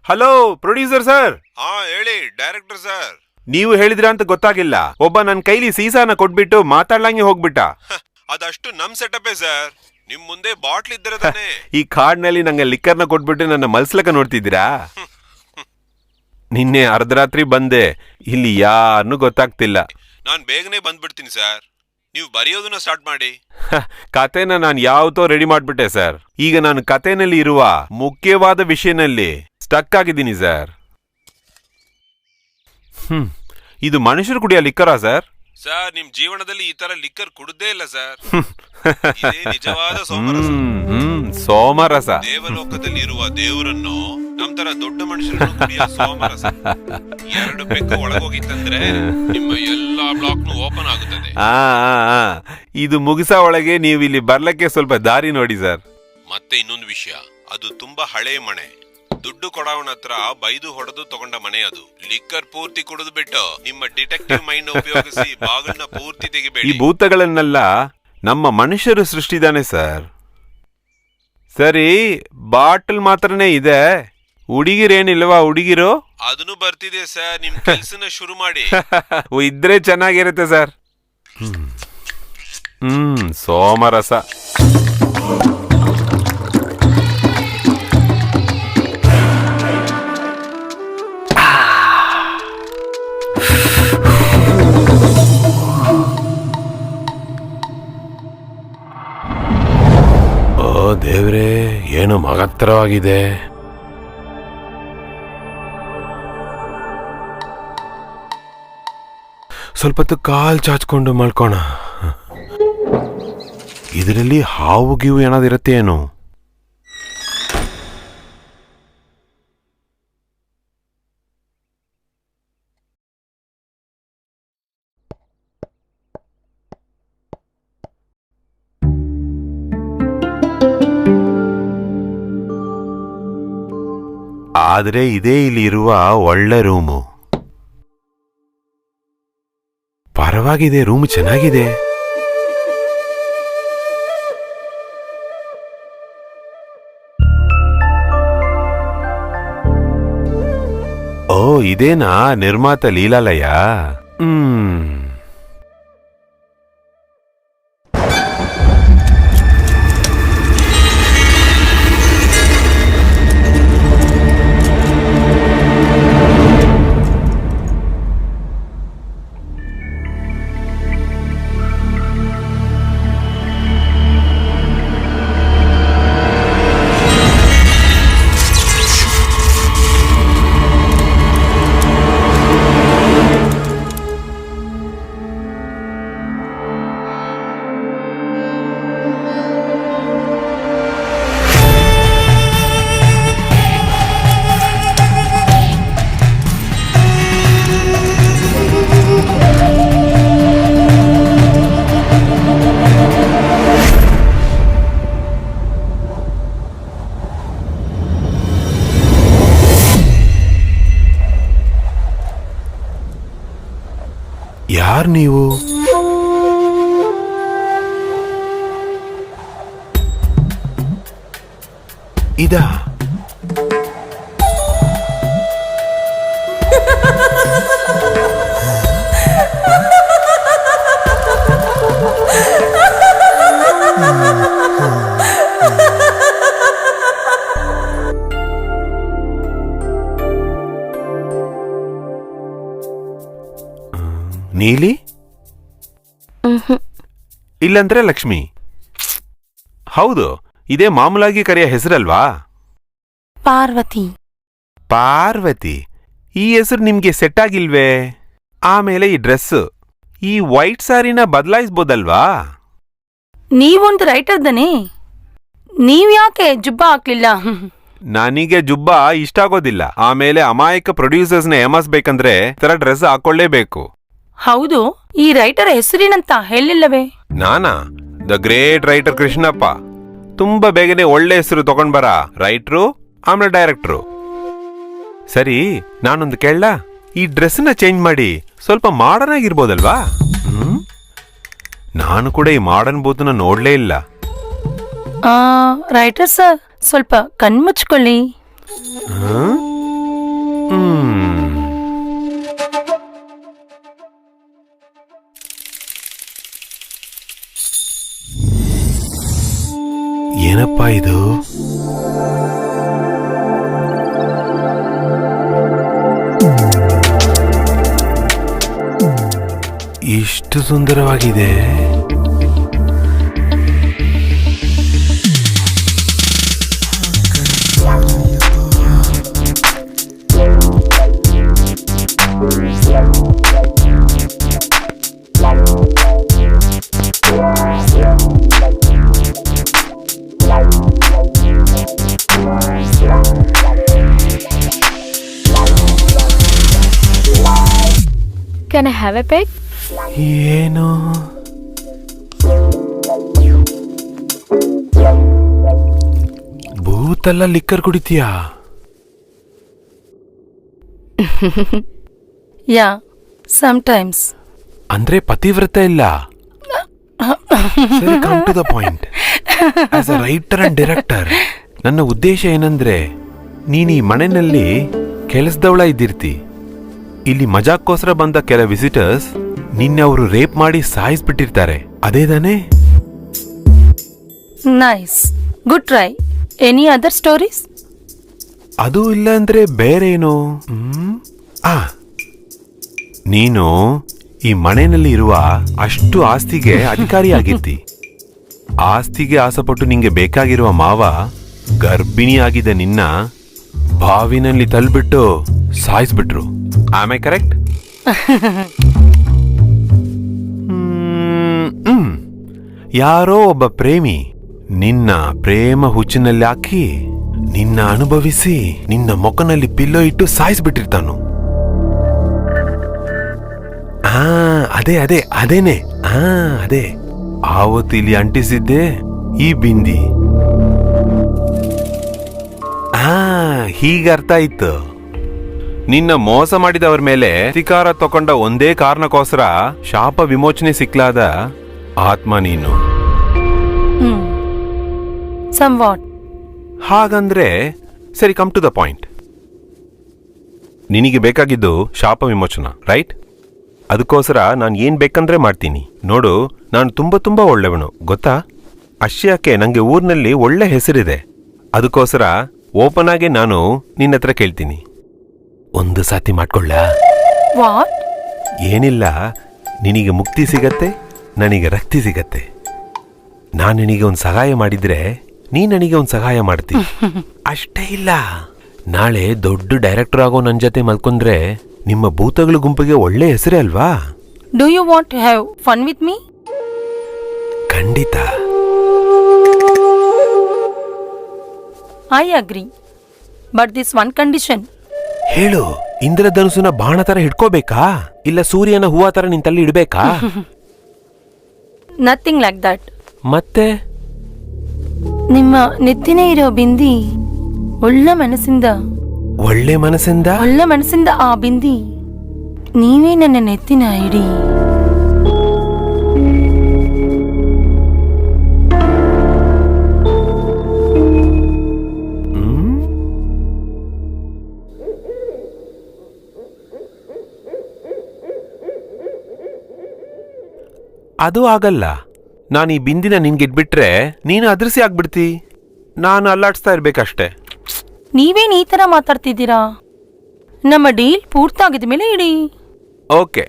Hello producer sir. ಹೇಳಿ director sir. ನೀವು ಹೇಳಿದ್ರ ಅಂತ ಗೊತ್ತಾಗಿಲ್ಲ, ಒಬ್ಬ ನನ್ ಕೈಲಿ ಸೀಸಾನ ಕೊಟ್ಬಿಟ್ಟು ಮಾತಾಡ್ಲಂಗೆ ಹೋಗ್ಬಿಟ್ಟ. ಅದಷ್ಟು ನಮ್ ಸೆಟಪೇ ಸರ್. ನಿಮ್ ಮುಂದೆ ಬಾಟ್ಲ್ ಇದ್ರೆ ತಾನೆ. ಈ ಕಾರ್ಡ್ನಲ್ಲಿ ನಂಗೆ ಲಿಕ್ಕರ್ನ ಕೊಟ್ಬಿಟ್ಟು ನನ್ನ ಮಲ್ಸ್ಲಕ ನೋಡ್ತಿದ್ದೀರಾ? ನಿನ್ನೆ ಅರ್ಧರಾತ್ರಿ ಬಂದೆ, ಇಲ್ಲಿ ಯಾರನ್ನೂ ಗೊತ್ತಾಗ್ತಿಲ್ಲ. ನಾನ್ ಬೇಗನೆ ಬಂದ್ಬಿಡ್ತೀನಿ ಸರ್, ನೀವು ಬರೆಯೋದನ್ನ ಸ್ಟಾರ್ಟ್ ಮಾಡಿ. ಕತೆನ ನಾನು ಯಾವತ್ತೋ ರೆಡಿ ಮಾಡ್ಬಿಟ್ಟೆ ಸರ್. ಈಗ ನಾನು ಕತೆನಲ್ಲಿ ಇರುವ ಮುಖ್ಯವಾದ ವಿಷಯನಲ್ಲಿ ಸ್ಟಕ್ ಆಗಿದ್ದೀನಿ ಸರ್. ಇದು ಮನುಷ್ಯರು ಕುಡಿಯೋ ಲಿಕ್ಕರಾ ಸರ್? ಸರ್, ನಿಮ್ ಜೀವನದಲ್ಲಿ ಈ ತರ ಲಿಕ್ಕರ್ ಕುಡ್ದೇ ಇಲ್ಲ ಸರ್. ಇದೇ ನಿಜವಾದ ಸೋಮರಸ. ಸೋಮರಸ. ದೇವಲೋಕದಲ್ಲಿ ಇರುವ ದೇವರನ್ನು ನಮ್ ತರ ದೊಡ್ಡ ಮನುಷ್ಯರನ್ನು ಕುಡಿಯೋ ಸೋಮರಸ. 2 ಬೆಕ್ಕು ಒಳಗೋಗಿತ್ತಂದ್ರೆ ನಿಮ್ಮ ಎಲ್ಲಾ ಬ್ಲಾಕ್ ಓಪನ್ ಆಗುತ್ತದೆ. ಇದು ಮುಗಿಸ ಒಳಗೆ ನೀವು ಇಲ್ಲಿ ಬರ್ಲಕ್ಕೆ ಸ್ವಲ್ಪ ದಾರಿ ನೋಡಿ ಸರ್. ಮತ್ತೆ ಇನ್ನೊಂದು ವಿಷಯ, ಅದು ತುಂಬಾ ಹಳೆ ಮನೆ. ದುಡ್ಡು ಕೊಡವನ ಹತ್ರ ಬೈದು ಹೊಡೆದು ತಗೊಂಡ ಮನೆ ಅದು. ಲಿಕ್ಕರ್ ಪೂರ್ತಿ ಕುಡಿದು ಬಿಟ್ಟು ನಿಮ್ಮ ಡಿಟೆಕ್ಟಿವ್ ಮೈಂಡ್ ಉಪಯೋಗಿಸಿ ಬಾಗಿಲನ್ನ ಪೂರ್ತಿ ತೆಗಿಬೇಡಿ. ಈ ಭೂತಗಳನ್ನೆಲ್ಲ ನಮ್ಮ ಮನುಷ್ಯರು ಸೃಷ್ಟಿದಾನೆ ಸರ್. ಸರಿ, ಬಾಟಲ್ ಮಾತ್ರನೇ ಇದೆ, ಹುಡುಗಿರೇನಿಲ್ವಾ? ಹುಡುಗಿರು ಅದನ್ನು ಬರ್ತಿದೆ ಸರ್. ನಿಮ್ ಕೆಲ್ಸನ ಶುರು ಮಾಡಿ. ಇದ್ರೆ ಚೆನ್ನಾಗಿರುತ್ತೆ ಸರ್. ಸೋಮರಸ. ದೇವ್ರೇ, ಏನು ಮಗತ್ತರವಾಗಿದೆ. ಸ್ವಲ್ಪ ಹೊತ್ತು ಕಾಲ್ ಚಾಚ್ಕೊಂಡು ಮಲ್ಕೋಣ. ಇದರಲ್ಲಿ ಹಾವು ಗೀವು ಏನಾದಿರುತ್ತೆ ಏನು? ಆದ್ರೆ ಇದೇ ಇಲ್ಲಿ ಇರುವ ಒಳ್ಳೆ ರೂಮು. ಪರವಾಗಿದೆ, ರೂಮ್ ಚೆನ್ನಾಗಿದೆ. ಓ, ಇದೇನಾ ನಿರ್ಮಾತ ಲೀಲಾಲಯ? ಯಾರ್ ನೀವು? ಇದಾ? ನೀಲಿ? ಇಲ್ಲಂದ್ರೆ ಲಕ್ಷ್ಮಿ? ಹೌದು, ಇದೇ ಮಾಮೂಲಾಗಿ ಕರೆಯ ಹೆಸರಲ್ವಾ? ಪಾರ್ವತಿ. ಪಾರ್ವತಿ, ಈ ಹೆಸರು ನಿಮ್ಗೆ ಸೆಟ್ ಆಗಿಲ್ವೇ? ಆಮೇಲೆ ಈ ಡ್ರೆಸ್, ಈ ವೈಟ್ ಸ್ಯಾರಿನ ಬದಲಾಯಿಸ್ಬೋದಲ್ವಾ? ನೀವೊಂದು ರೈಟರ್ ದನೇ, ನೀವ್ಯಾಕೆ ಜುಬ್ಬ ಹಾಕ್ಲಿಲ್ಲ? ನನಗೆ ಜುಬ್ಬ ಇಷ್ಟ ಆಗೋದಿಲ್ಲ. ಆಮೇಲೆ ಅಮಾಯಕ ಪ್ರೊಡ್ಯೂಸರ್ಸ್ನ ಏಮಾಸ್ಬೇಕಂದ್ರೆ ತರ ಡ್ರೆಸ್ ಹಾಕೊಳ್ಳೇಬೇಕು. ಹೌದು, ಈ ರೈಟರ್ ಹೆಸರಿನಂತ ಹೇಳಿಲ್ಲವೇ? ನಾನಾ? The great writer Krishnappa. ತುಂಬಾ ಬೇಗನೆ ಒಳ್ಳೆ ಹೆಸರು ತಗೊಂಡ್ಬರ ರೈಟ್ರು, ಆಮೇಲೆ ಡೈರೆಕ್ಟ್ರು. ಸರಿ, ನಾನೊಂದು ಕೇಳಲಾ? ಈ ಡ್ರೆಸ್ನ ಚೇಂಜ್ ಮಾಡಿ ಸ್ವಲ್ಪ ಮಾಡರ್ನ್ ಆಗಿರ್ಬೋದಲ್ವಾ? ನಾನು ಕೂಡ ಈ ಮಾಡರ್ನ್ ಬೂತ್ನ ನೋಡ್ಲೇ ಇಲ್ಲ. ರೈಟರ್ ಸರ್, ಸ್ವಲ್ಪ ಕಣ್ಮುಚ್ಕೊಳ್ಳಿ. ಏನಪ್ಪ ಇದು? ಇಷ್ಟು ಸುಂದರವಾಗಿದೆ. Can I have a peg? ಏನು? ಭೂತಲ್ಲ ಲಿಕ್ಕರ್ ಕುಡಿತೀಯಾ? Yeah sometimes. ಅಂದ್ರೆ ಪತಿವ್ರತ ಇಲ್ಲ. Come to the point. As a writer and director ನನ್ನ ಉದ್ದೇಶ ಏನಂದ್ರೆ, ನೀನ್ ಈ ಮನೆಯಲ್ಲಿ ಕೆಲಸದವಳ ಇದ್ದಿರ್ತಿ. ಇಲ್ಲಿ ಮಜಾಕ್ಕೋಸ್ಕರ ಬಂದ ಕೆಲ ವಿಸಿಟರ್ಸ್ ನಿನ್ನೆ ಅವರು ರೇಪ್ ಮಾಡಿ ಸಾಯಿಸ್ಬಿಟ್ಟಿರ್ತಾರೆ. ಅದೇ ತಾನೇ? Nice, good try. Any other stories? ಅದು ಇಲ್ಲ ಅಂದ್ರೆ ಬೇರೆ ಏನು? ನೀನು ಈ ಮನೆಯಲ್ಲಿ ಇರುವ ಅಷ್ಟು ಆಸ್ತಿಗೆ ಅಧಿಕಾರಿಯಾಗಿರ್ತಿ. ಆಸ್ತಿಗೆ ಆಸೆಪಟ್ಟು ನಿಂಗೆ ಬೇಕಾಗಿರುವ ಮಾವ ಗರ್ಭಿಣಿಯಾಗಿದ್ದ ನಿನ್ನ ಬಾವಿನಲ್ಲಿ ತಳ್ಬಿಟ್ಟು ಸಾಯಿಸ್ಬಿಟ್ರು. ಆಮೆ ಕರೆಕ್ಟ್? ಯಾರೋ ಒಬ್ಬ ಪ್ರೇಮಿ ನಿನ್ನ ಪ್ರೇಮ ಹುಚ್ಚಿನಲ್ಲಿ ಹಾಕಿ ನಿನ್ನ ಅನುಭವಿಸಿ ನಿನ್ನ ಮೊಕ್ಕನಲ್ಲಿ ಪಿಲ್ಲೋ ಇಟ್ಟು ಸಾಯಿಸ್ಬಿಟ್ಟಿರ್ತಾನು. ಅದೇನೆ. ಅದೇ ಆವತ್ತು ಇಲ್ಲಿ ಅಂಟಿಸಿದ್ದೆ ಈ ಬಿಂದಿ. ಹೀಗ ಅರ್ಥ ಆಯ್ತು. ನಿನ್ನ ಮೋಸ ಮಾಡಿದವರ ಮೇಲೆ ಅಧಿಕಾರ ತಕೊಂಡ ಒಂದೇ ಕಾರಣಕ್ಕೋಸ್ಕರ ಶಾಪ ವಿಮೋಚನೆ ಸಿಕ್ಲಾದ ಆತ್ಮ ನೀನು. Somewhat. ಹಾಗಂದ್ರೆ ಸರಿ, ಕಮ್ ಟು ದ ಪಾಯಿಂಟ್. ನಿನಗೆ ಬೇಕಾಗಿದ್ದು ಶಾಪ ವಿಮೋಚನ, ರೈಟ್? ಅದಕ್ಕೋಸ್ಕರ ನಾನು ಏನ್ ಬೇಕಂದ್ರೆ ಮಾಡ್ತೀನಿ. ನೋಡು, ನಾನು ತುಂಬಾ ಒಳ್ಳೆಯವನು, ಗೊತ್ತಾ? ಅಷ್ಟೇ ನಂಗೆ ಊರಿನಲ್ಲಿ ಒಳ್ಳೆ ಹೆಸರಿದೆ. ಅದಕ್ಕೋಸ್ಕರ ಓಪನ್ ಆಗಿ ನಾನು ನಿನ್ನ ಹತ್ರ ಕೇಳ್ತೀನಿ, ಒಂದು ಸಾತಿ ಮಾಡ್ಕೊಳ್ಳ? ವಾಟ್? ಏನಿಲ್ಲ, ನಿನಗೆ ಮುಕ್ತಿ ಸಿಗತ್ತೆ, ನನಗೆ ರಕ್ತಿ ಸಿಗತ್ತೆ. ನಾನು ನಿನಗೆ ಒಂದು ಸಹಾಯ ಮಾಡಿದ್ರೆ ನೀ ನನಗೆ ಒಂದು ಸಹಾಯ ಮಾಡ್ತಿ. ಅಷ್ಟೇ ಇಲ್ಲ, ನಾಳೆ ದೊಡ್ಡ ಡೈರೆಕ್ಟರ್ ಆಗೋ ನನ್ನ ಜೊತೆ ಮಲ್ಕೊಂಡ್ರೆ ನಿಮ್ಮ ಭೂತಗಳ ಗುಂಪಿಗೆ ಒಳ್ಳೆ ಹೆಸರೇ ಅಲ್ವಾ? Do you want to have fun with me? ಖಂಡಿತ. I agree, but this one condition. ಹೇಳು, ಇಂದ್ರಧನುಸುನ ಬಾಣ ತರ ಹಿಡ್ಕೋಬೇಕಾ, ಇಲ್ಲ ಸೂರ್ಯನ ಹೂವ ತರ ನಿಂತಲ್ಲಿ ಇಡ್ಬೇಕಾ? Nothing like that. ಮತ್ತೆ ನಿಮ್ಮ ನೆತ್ತಿನೇ ಇರೋ ಬಿಂದಿ ಒಳ್ಳೆ ಮನಸ್ಸಿಂದ ಒಳ್ಳೆ ಮನಸ್ಸಿಂದ ಆ ಬಿಂದಿ ನೀವೇ ನನ್ನ ನೆತ್ತಿನ ಇಡಿ. ಅದು ಆಗಲ್ಲ. ನಾನು ಈ ಬಿಂದಿನ ನಿನ್ಗಿಟ್ಬಿಟ್ರೆ ನೀನು ಅದೃಸಿ ಆಗ್ಬಿಡ್ತಿ. ನಾನು ಅಲ್ಲಾಡ್ಸ್ತಾ ಇರ್ಬೇಕಷ್ಟೆ. ನೀವೇನ್ ಈ ತರ ಮಾತಾಡ್ತಿದ್ದೀರಾ? ನಮ್ಮ ಡೀಲ್ ಪೂರ್ತಾಗಿದ ಮೇಲೆ ಇಡಿ. ಓಕೆ,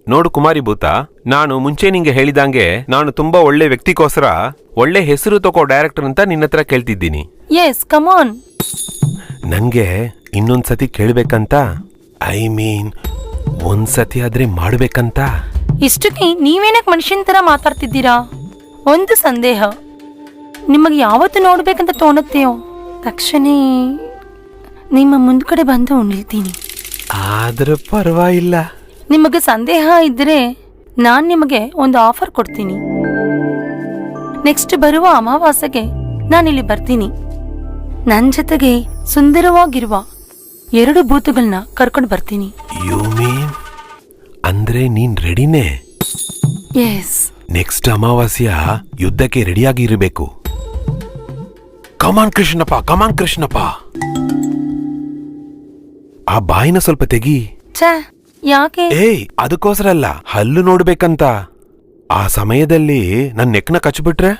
ನೋಡು ಕುಮಾರಿ ಭೂತ, ನಾನು ಮುಂಚೆ ನಿಂಗೆ ಹೇಳಿದಂಗೆ ನಾನು ತುಂಬಾ ಒಳ್ಳೆ ವ್ಯಕ್ತಿಗೋಸ್ಕರ ಒಳ್ಳೆ ಹೆಸರು ತಗೋ ಡೈರೆಕ್ಟರ್ ಅಂತ ನಿನ್ನ ಹತ್ರ ಕೇಳ್ತಿದ್ದೀನಿ. S, come on. ನಂಗೆ ಇನ್ನೊಂದ್ಸತಿ ಕೇಳ್ಬೇಕಂತ, ಐ ಮೀನ್ ಒಂದ್ಸತಿ ಆದ್ರೆ ಮಾಡ್ಬೇಕಂತ. ಇಷ್ಟಕ್ಕೆ ನೀವೇನಕ್ ಮನುಷ್ಯನ ತರ ಮಾತಾಡ್ತಿದ್ದೀರಾ? ಒಂದು ಸಂದೇಹ, ನಿಮಗೆ ಯಾವತ್ತು ನೋಡ್ಬೇಕಂತ ತೋಣುತ್ತೆಯೋ ತಕ್ಷಣ ನಿಮ್ಮ ಮುಂದ್ಗಡೆ ಬಂದು ನಿಲ್ತೀನಿ. ಆದ್ರೆ ಪರವಾಗಿಲ್ಲ. ನಿಮಗೆ ಸಂದೇಹ ಇದ್ರೆ ನಾನ್ ನಿಮಗೆ ಒಂದು ಆಫರ್ ಕೊಡ್ತೀನಿ. ನೆಕ್ಸ್ಟ್ ಬರುವ ಅಮಾವಾಸ್ಯೆಗೆ ನಾನಿಲ್ಲಿ ಬರ್ತೀನಿ. ನನ್ ಜೊತೆಗೆ ಸುಂದರವಾಗಿರುವ 2 ಭೂತಗಳನ್ನ ಕರ್ಕೊಂಡು ಬರ್ತೀನಿ. ಯು ಮೀನ್ ಅಂದ್ರೆ ನೀನ್ ರೆಡಿನೇ? ಎಸ್. ನೆಕ್ಸ್ಟ್ ಅಮಾವಾಸ್ಯ ಯುದ್ಧಕ್ಕೆ ರೆಡಿಯಾಗಿ ಇರಬೇಕು. ಕಮಾನ್ ಕೃಷ್ಣಪ್ಪ, ಕಮಾನ್ ಕೃಷ್ಣಪ್ಪ. ಆ ಬಾಯಿನ ಸ್ವಲ್ಪ ತೆಗಿ. ಛೇ, ಯಾಕೆ? ಏಯ್, ಅದಕ್ಕೋಸ್ಕರ ಅಲ್ಲ, ಹಲ್ಲು ನೋಡ್ಬೇಕಂತ. ಆ ಸಮಯದಲ್ಲಿ ನನ್ ನೆಕ್ನ ಕಚ್ಬಿಟ್ರೆ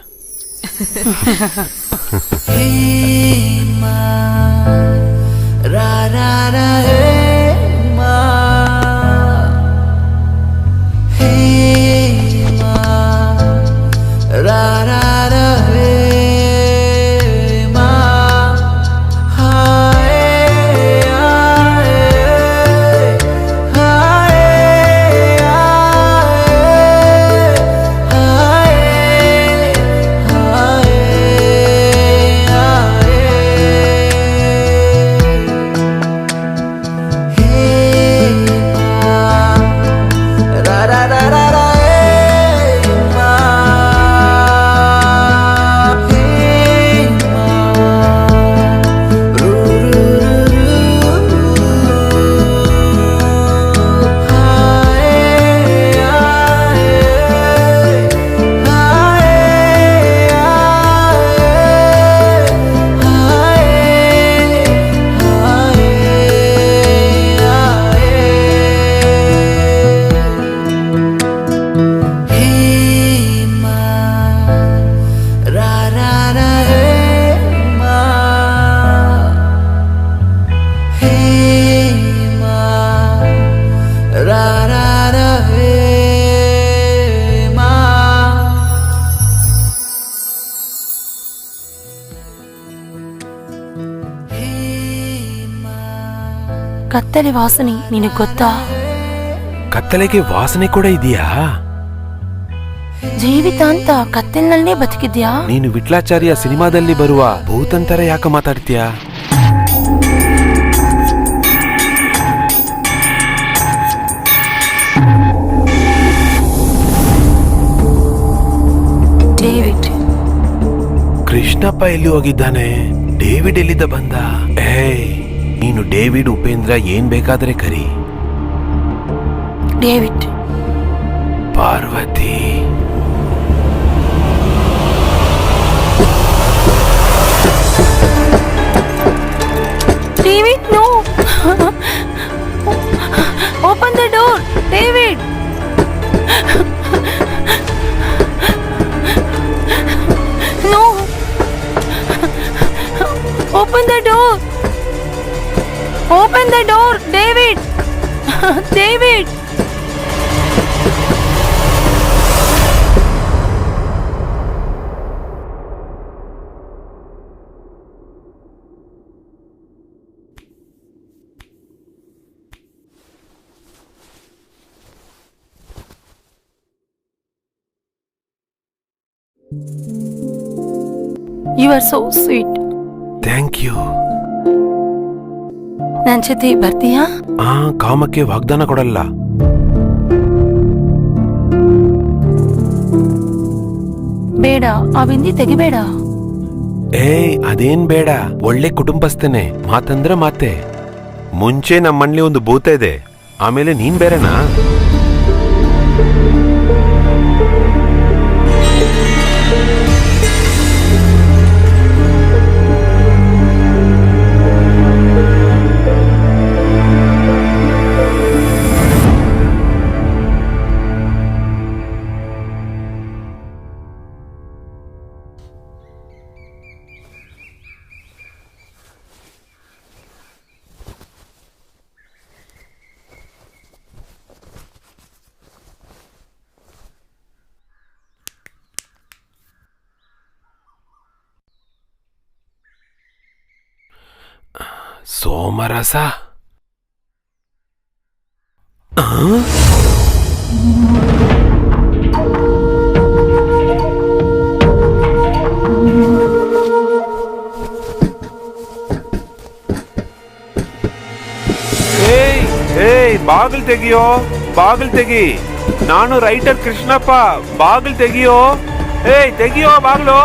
ಕತ್ತಲೆ ವಾಸನೆ ನಿನಗ್ ಗೊತ್ತಾ? ಕತ್ತಲೆಗೆ ವಾಸನೆ ಕೂಡ ಇದೆಯಾ? ಜೀವಿತ ಅಂತ ಕತ್ತಲಿನಲ್ಲೇ ಬದುಕಿದ್ಯಾ? ನೀನು ವಿಟ್ಲಾಚಾರ್ಯ ಸಿನಿಮಾದಲ್ಲಿ ಬರುವ ಭೂತಂತರ ಯಾಕೆ ಮಾತಾಡ್ತೀಯಾ? ಡೇವಿಡ್. ಕೃಷ್ಣಪ್ಪ ಎಲ್ಲಿ ಹೋಗಿದ್ದಾನೆ? ಡೇವಿಡ್ ಎಲ್ಲಿದ್ದ ಬಂದ? ಏಯ್, ನೀನು ಡೇವಿಡ್ ಉಪೇಂದ್ರ ಏನ್ ಬೇಕಾದ್ರೆ ಕರಿ. David. Parvati. David, no. Open the door, David. No. Open the door. Open the door, David! David! You are so sweet. Thank you. ನನ್ ಜೊತೆ ಬರ್ತೀಯಾ? ಕಾಮಕ್ಕೆ ವಾಗ್ದಾನ ಕೊಡಲ್ಲ. ಬೇಡ, ಆ ಬಿಂದಿ ತೆಗಿಬೇಡ. ಏಯ್, ಅದೇನ್ ಬೇಡ, ಒಳ್ಳೆ ಕುಟುಂಬಸ್ಥನೆ. ಮಾತಂದ್ರ ಮಾತೆ. ಮುಂಚೆ ನಮ್ಮಲ್ಲಿ ಒಂದು ಭೂತ ಇದೆ, ಆಮೇಲೆ ನೀನ್ ಬೇರೆನಾ? ಸೋಮರಸ. ಬಾಗಿಲ್ ತೆಗಿಯೋ, ಬಾಗಿಲ್ ತೆಗಿ. ನಾನು ರೈಟರ್ ಕೃಷ್ಣಪ್ಪ, ಬಾಗಿಲ್ ತೆಗಿಯೋ. ಏಯ್, ತೆಗಿಯೋ ಬಾಗಿಲು.